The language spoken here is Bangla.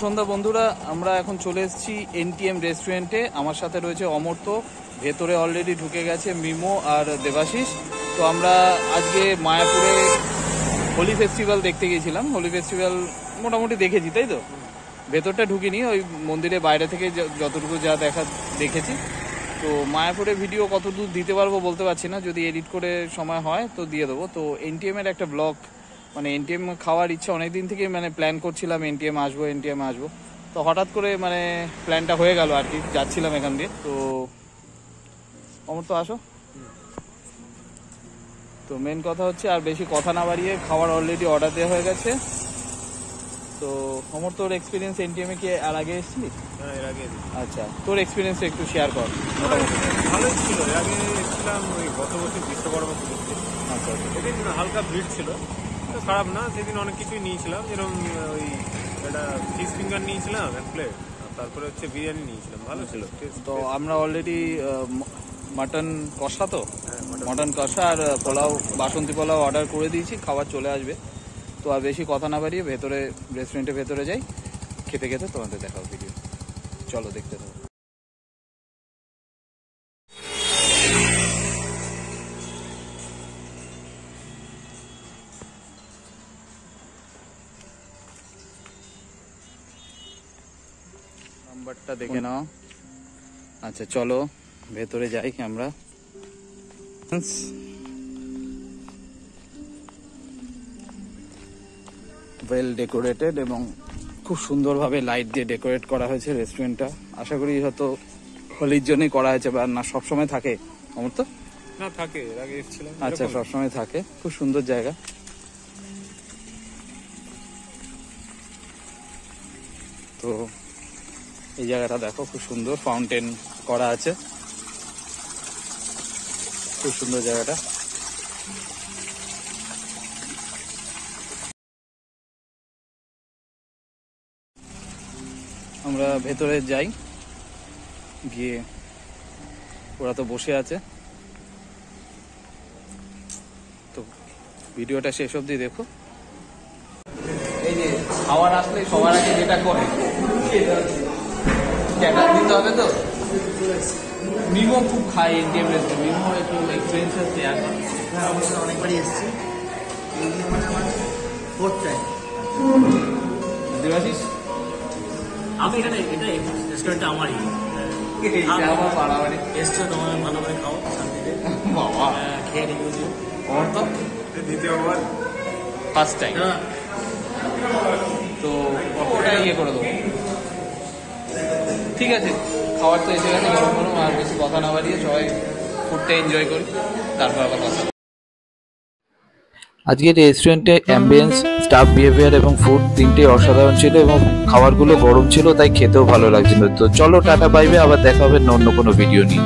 সন্ধ্যা বন্ধুরা, আমরা এখন চলে এসেছি এনটিএম রেস্টুরেন্টে। আমার সাথে রয়েছে অমর্ত্য, ভেতরে অলরেডি ঢুকে গেছে মিমো আর দেবাশিস। তো আমরা আজকে মায়াপুরে হোলি ফেস্টিভ্যাল দেখতে গিয়েছিলাম। হোলি ফেস্টিভ্যাল মোটামুটি দেখেছি, তাই তো? ভেতরটা ঢুকিনি, ওই মন্দিরের বাইরে থেকে যতটুকু যা দেখেছি। তো মায়াপুরে ভিডিও কতদূর দিতে পারবো বলতে পারছি না, যদি এডিট করে সময় হয় তো দিয়ে দেবো। তো এনটিএমের একটা ব্লগ, মানে এনটিএম খাওয়ার ইচ্ছা অনেকদিন থেকে, মানে প্ল্যান করছিলাম এনটিএম আসবো। তো হঠাৎ করে মানে প্ল্যানটা হয়ে গেল আর কি, যাচ্ছিলাম এখান দিয়ে। তো অমর্ত্য আসো। তো মেন কথা হচ্ছে আর বেশি কথা না বাড়িয়ে, খাবার অলরেডি অর্ডার দেওয়া হয়ে গেছে। তো অমর্ত্য, তোর এক্সপিরিয়েন্স এনটিএমে কি আর আগে এসেছিলি? হ্যাঁ, এর আগে। আচ্ছা, তোর এক্সপিরিয়েন্সটা একটু শেয়ার কর। ভালোই ছিল, এর আগে এসেছিলাম ওই গত বছর বিশ্বকর্মা পুজোতে। আচ্ছা, সেদিন হালকা ভিড় ছিল, তো খারাপ না। সেদিন অনেক কিছুই নিয়েছিলাম, যেরকম ওই একটা ফিশ ফিঙ্গার নিয়েছিলাম এক প্লেট, তারপরে হচ্ছে বিরিয়ানি নিয়েছিলাম, ভালো ছিল। তো আমরা অলরেডি মাটন কষা, তো মাটন কষা আর পোলাও, বাসন্তী পোলাও অর্ডার করে দিয়েছি, খাবার চলে আসবে। তো আর বেশি কথা না বাড়িয়ে ভেতরে, রেস্টুরেন্টের ভেতরে যাই, খেতে খেতে তোমাদের দেখাও ভিডিও। চলো দেখতে থাকো। নাম্বারটা দেখে নাও। আচ্ছা চলো ভেতরে যাই আমরা। ওয়েল ডেকোরেটেড এবং খুব সুন্দরভাবে লাইট দিয়ে ডেকোরেট করা হয়েছে রেস্টুরেন্টটা। আশা করি হয়তো হোলির জন্যই করা হয়েছে, বা না সবসময় থাকে অমর্ত্য? না, থাকে, এর আগে এসেছিলাম। আচ্ছা, সবসময় থাকে। খুব সুন্দর জায়গা। তো এই জায়গাটা দেখো, খুব সুন্দর ফাউন্টেন করা আছে, খুব সুন্দর জায়গাটা। আমরা ভেতরে যাই, গিয়ে ওরা তো বসে আছে, তো ভিডিওটা শেষ অবধি দেখো। এই যে খাবার আসলে সবার আগে যেটা করে ক্যাটার দিতে হবে। তো মিমো খুব খায় এনটিএম রেস্টুরেন্ট, মিমো একটু এক্সপিরিয়েন্স শেয়ার করে। অনেকবারই এসেছি, মানে আমার ফোর্থ টাইম। দেবাশিস, আমি এটা রেস্টুরেন্টটা আমারই, আমার বাড়াবাড়ি এসছো, তোমার ভালো করে খাও শান্তিতে, বাবা খেয়ে রিভিউ দিও। আমার তো দ্বিতীয়বার ফার্স্ট টাইম, তো ওটা ইয়ে করে দেবো। ঠিক আছে, খাবার তো এসে গেছে গরম গরম, আর বেশি কথা না বাড়িয়ে সবাই ফুডটা এনজয় করি, তারপর আবার কথা। আজকের রেস্টুরেন্টে অ্যাম্বিয়েন্স, স্টাফ বিহেভিয়ার এবং ফুড তিনটেই অসাধারণ ছিল, এবং খাবারগুলো গরম ছিল, তাই খেতেও ভালো লাগছিল। তো চলো টাটা, বাইবে, আবার দেখা হবে অন্য কোনো ভিডিও নিয়ে।